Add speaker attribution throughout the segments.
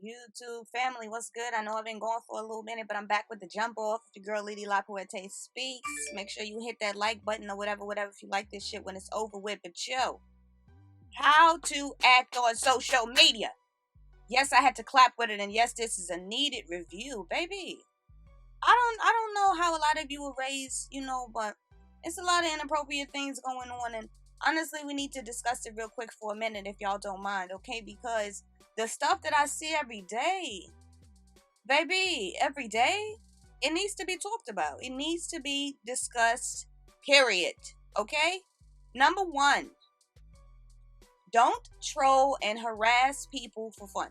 Speaker 1: YouTube family, what's good? I know I've been going for a little minute, but I'm back with the jump off. Your girl lelelapoete speaks. Make sure you hit that like button or whatever if you like this shit when it's over with. But yo, how to act on social media. Yes, I had to clap with it, and yes, this is a needed review, baby. I don't know how a lot of you were raised, but it's a lot of inappropriate things going on, and honestly, we need to discuss it real quick for a minute if y'all don't mind, okay? Because the stuff that I see every day, baby, every day, it needs to be talked about. It needs to be discussed, period. Okay? Number one, don't troll and harass people for fun.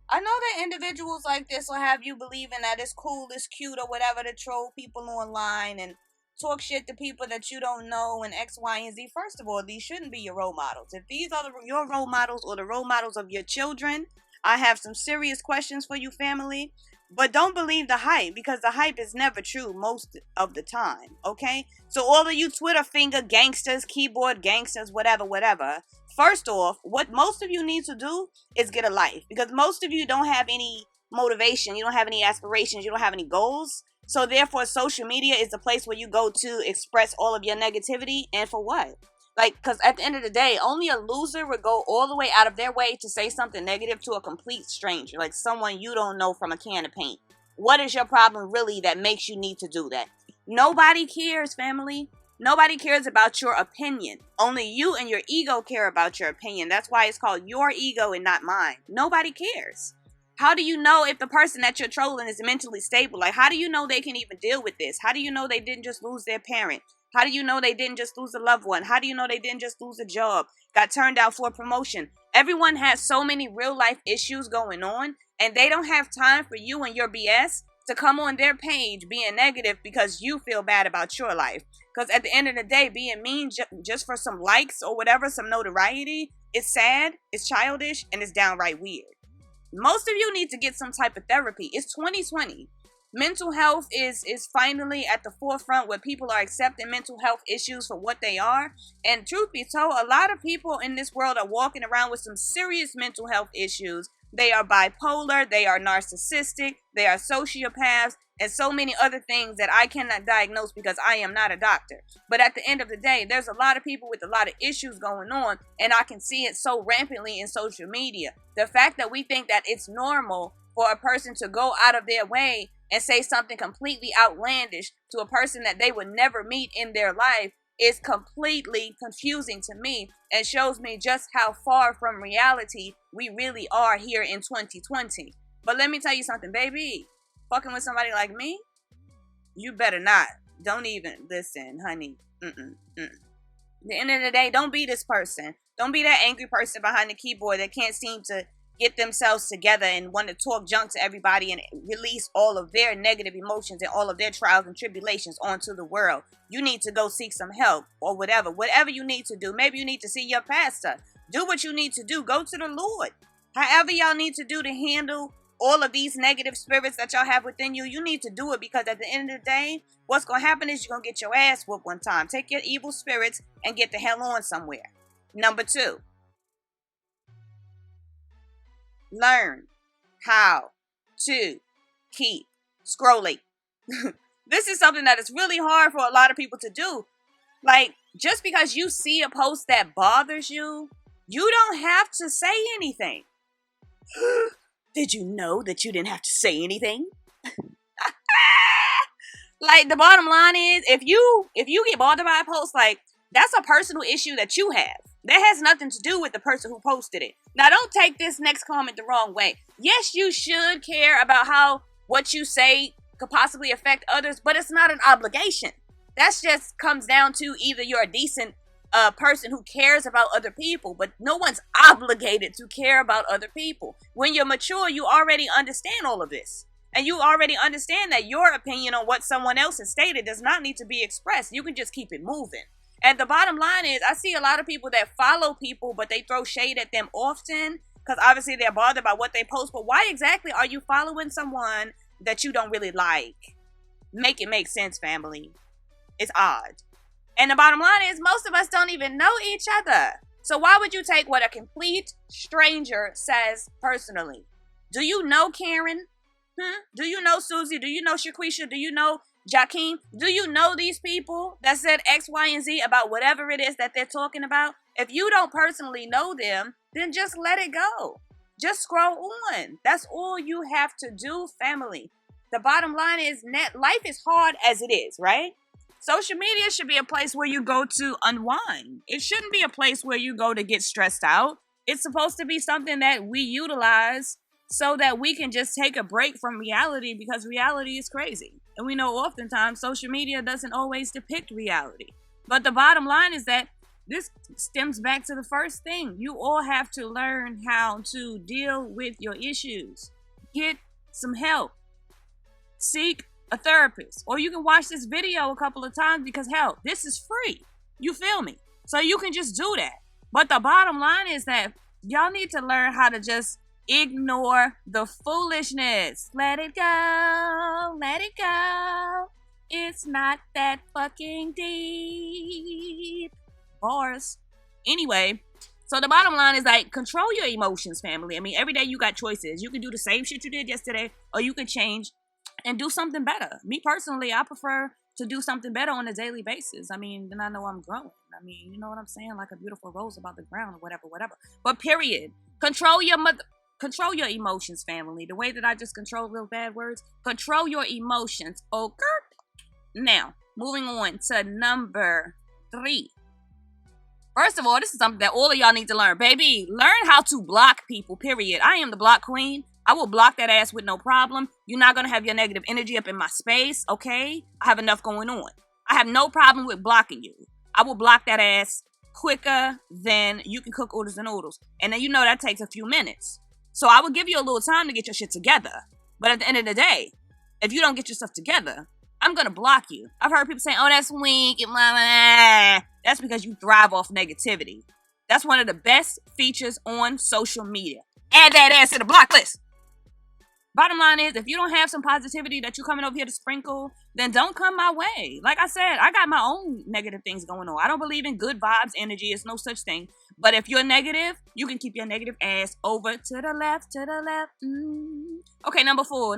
Speaker 1: I know that individuals like this will have you believing that it's cool, it's cute, or whatever to troll people online and talk shit to people that you don't know and X, Y, and Z. First of all, these shouldn't be your role models. If these are your role models or the role models of your children, I have some serious questions for you, family. But don't believe the hype, because the hype is never true most of the time, okay? So all of you Twitter finger gangsters, keyboard gangsters, whatever. First off, what most of you need to do is get a life, because most of you don't have any motivation, you don't have any aspirations, you don't have any goals. So therefore, social media is the place where you go to express all of your negativity. And for what? Like, because at the end of the day, only a loser would go all the way out of their way to say something negative to a complete stranger, like someone you don't know from a can of paint. What is your problem really that makes you need to do that? Nobody cares, family. Nobody cares about your opinion. Only you and your ego care about your opinion. That's why it's called your ego and not mine. Nobody cares. How do you know if the person that you're trolling is mentally stable? Like, how do you know they can even deal with this? How do you know they didn't just lose their parent? How do you know they didn't just lose a loved one? How do you know they didn't just lose a job, got turned out for a promotion? Everyone has so many real life issues going on, and they don't have time for you and your BS to come on their page being negative because you feel bad about your life. Because at the end of the day, being mean just for some likes or whatever, some notoriety, it's sad, it's childish, and it's downright weird. Most of you need to get some type of therapy. It's 2020. Mental health is finally at the forefront, where people are accepting mental health issues for what they are. And truth be told, a lot of people in this world are walking around with some serious mental health issues. They are bipolar, they are narcissistic, they are sociopaths, and so many other things that I cannot diagnose because I am not a doctor. But at the end of the day, there's a lot of people with a lot of issues going on, and I can see it so rampantly in social media. The fact that we think that it's normal for a person to go out of their way and say something completely outlandish to a person that they would never meet in their life is completely confusing to me, and shows me just how far from reality we really are here in 2020. But let me tell you something, baby. Fucking with somebody like me, you better not. Don't even listen, honey. At the end of the day, don't be this person. Don't be that angry person behind the keyboard that can't seem to get themselves together and want to talk junk to everybody and release all of their negative emotions and all of their trials and tribulations onto the world. You need to go seek some help or whatever you need to do. Maybe you need to see your pastor. Do what you need to do. Go to the Lord. However y'all need to do to handle all of these negative spirits that y'all have within you, you need to do it, because at the end of the day, what's going to happen is you're going to get your ass whooped one time. Take your evil spirits and get the hell on somewhere. Number 2. Learn how to keep scrolling. This is something that is really hard for a lot of people to do. Like, just because you see a post that bothers you, you don't have to say anything. Did you know that you didn't have to say anything? Like, the bottom line is, if you get bothered by a post, like, that's a personal issue that you have. That has nothing to do with the person who posted it. Now, don't take this next comment the wrong way. Yes, you should care about how what you say could possibly affect others, but it's not an obligation. That just comes down to either you're a decent person who cares about other people, but no one's obligated to care about other people. When you're mature, you already understand all of this. And you already understand that your opinion on what someone else has stated does not need to be expressed. You can just keep it moving. And the bottom line is, I see a lot of people that follow people, but they throw shade at them often because obviously they're bothered by what they post. But why exactly are you following someone that you don't really like? Make it make sense, family. It's odd. And the bottom line is, most of us don't even know each other. So why would you take what a complete stranger says personally? Do you know Karen? Do you know Susie? Do you know Shaquisha? Do you know Jakeem? Do you know these people that said X, Y, and Z about whatever it is that they're talking about? If you don't personally know them, then just let it go. Just scroll on. That's all you have to do, family. The bottom line is, life is hard as it is, right? Social media should be a place where you go to unwind. It shouldn't be a place where you go to get stressed out. It's supposed to be something that we utilize so that we can just take a break from reality, because reality is crazy. And we know oftentimes social media doesn't always depict reality. But the bottom line is that this stems back to the first thing. You all have to learn how to deal with your issues. Get some help. Seek a therapist. Or you can watch this video a couple of times, because hell, this is free. You feel me? So you can just do that. But the bottom line is that y'all need to learn how to just ignore the foolishness. Let it go. Let it go. It's not that fucking deep. Bars. Anyway, so the bottom line is, like, control your emotions, family. I mean, every day you got choices. You can do the same shit you did yesterday, or you can change and do something better. Me personally, I prefer to do something better on a daily basis. I mean, then I know I'm growing. I mean, you know what I'm saying? Like a beautiful rose about the ground, or whatever. But period. Control your emotions, family. The way that I just control those bad words. Control your emotions. Okay. Now, moving on to number 3. First of all, this is something that all of y'all need to learn. Baby, learn how to block people, period. I am the block queen. I will block that ass with no problem. You're not going to have your negative energy up in my space, okay? I have enough going on. I have no problem with blocking you. I will block that ass quicker than you can cook oodles and noodles. And then you know that takes a few minutes. So I will give you a little time to get your shit together. But at the end of the day, if you don't get yourself together, I'm going to block you. I've heard people saying, oh, that's weak. That's because you thrive off negativity. That's one of the best features on social media. Add that ass to the block list. Bottom line is, if you don't have some positivity that you're coming over here to sprinkle, then don't come my way. Like I said, I got my own negative things going on. I don't believe in good vibes, energy. It's no such thing. But if you're negative, you can keep your negative ass over to the left, Okay, number four.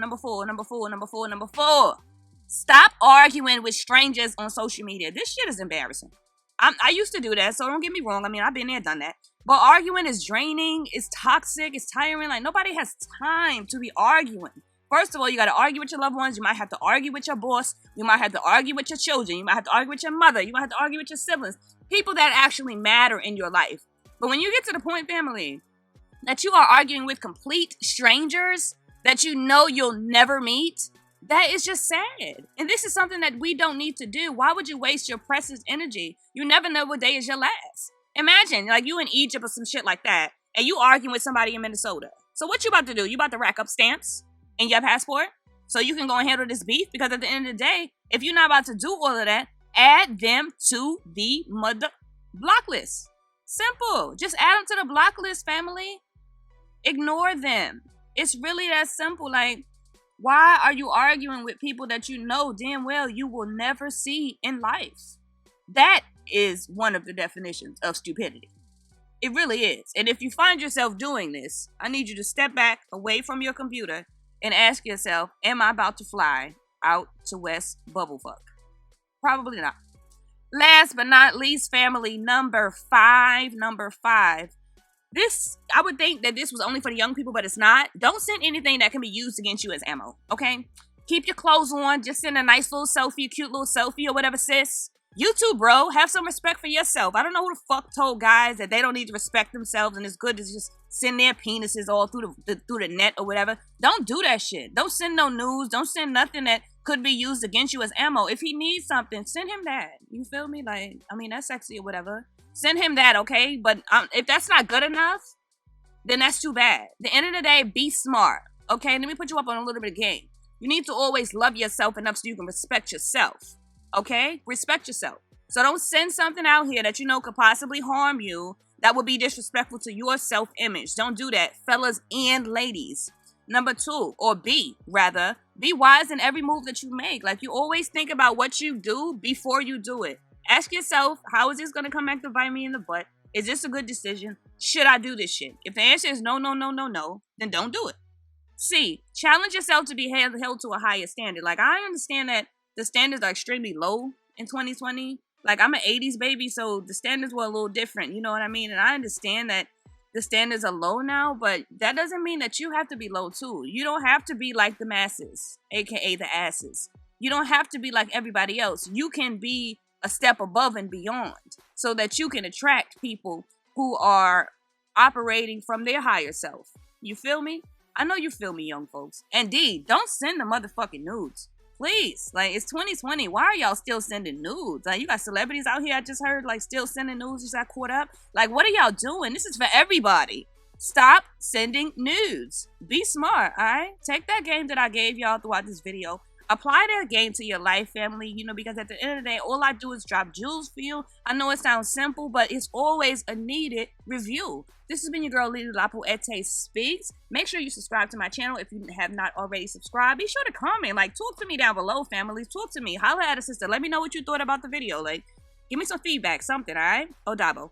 Speaker 1: Stop arguing with strangers on social media. This shit is embarrassing. I used to do that, so don't get me wrong. I mean, I've been there, done that. But arguing is draining, it's toxic, it's tiring. Like, nobody has time to be arguing. First of all, you got to argue with your loved ones. You might have to argue with your boss. You might have to argue with your children. You might have to argue with your mother. You might have to argue with your siblings. People that actually matter in your life. But when you get to the point, family, that you are arguing with complete strangers that you know you'll never meet, that is just sad. And this is something that we don't need to do. Why would you waste your precious energy? You never know what day is your last. Imagine, like, you in Egypt or some shit like that, and you arguing with somebody in Minnesota. So what you about to do? You about to rack up stamps in your passport so you can go and handle this beef? Because at the end of the day, if you're not about to do all of that, add them to the mother block list. Simple. Just add them to the block list, family. Ignore them. It's really that simple. Like, why are you arguing with people that you know damn well you will never see in life? That is one of the definitions of stupidity. It really is. And if you find yourself doing this, I need you to step back away from your computer and ask yourself, am I about to fly out to West Bubblefuck? Probably not. Last but not least, family, number five. This, I would think that this was only for the young people, but it's not. Don't send anything that can be used against you as ammo, okay? Keep your clothes on. Just send a nice little selfie, cute little selfie or whatever, sis. You too, bro. Have some respect for yourself. I don't know who the fuck told guys that they don't need to respect themselves and it's good to just send their penises all through the net or whatever. Don't do that shit. Don't send no news. Don't send nothing that could be used against you as ammo. If he needs something, send him that. You feel me? Like, I mean, that's sexy or whatever. Send him that, okay? But if that's not good enough, then that's too bad. At the end of the day, be smart, okay? Let me put you up on a little bit of game. You need to always love yourself enough so you can respect yourself, okay? Respect yourself. So don't send something out here that you know could possibly harm you that would be disrespectful to your self-image. Don't do that, fellas and ladies. Number 2, or B, rather, be wise in every move that you make. Like, you always think about what you do before you do it. Ask yourself, how is this going to come back to bite me in the butt? Is this a good decision? Should I do this shit? If the answer is no, then don't do it.
Speaker 2: C, challenge yourself to be held to a higher standard. Like, I understand that the standards are extremely low in 2020. Like, I'm an 80s baby, so the standards were a little different. You know what I mean? And I understand that the standards are low now, but that doesn't mean that you have to be low too. You don't have to be like the masses, aka the asses. You don't have to be like everybody else. You can be a step above and beyond so that you can attract people who are operating from their higher self. You feel me? I know you feel me, young folks. And D, don't send the motherfucking nudes. Please. Like, it's 2020. Why are y'all still sending nudes? Like, you got celebrities out here, I just heard, like, still sending nudes. Just got caught up. Like, what are y'all doing? This is for everybody. Stop sending nudes. Be smart, all right? Take that game that I gave y'all throughout this video. Apply that game to your life, family, you know, because at the end of the day, all I do is drop jewels for you. I know it sounds simple, but it's always a needed review. This has been your girl, Lelelapoete Speaks. Make sure you subscribe to my channel if you have not already subscribed. Be sure to comment. Like, talk to me down below, family. Talk to me. Holla at a sister. Let me know what you thought about the video. Like, give me some feedback, something, all right? Odabo.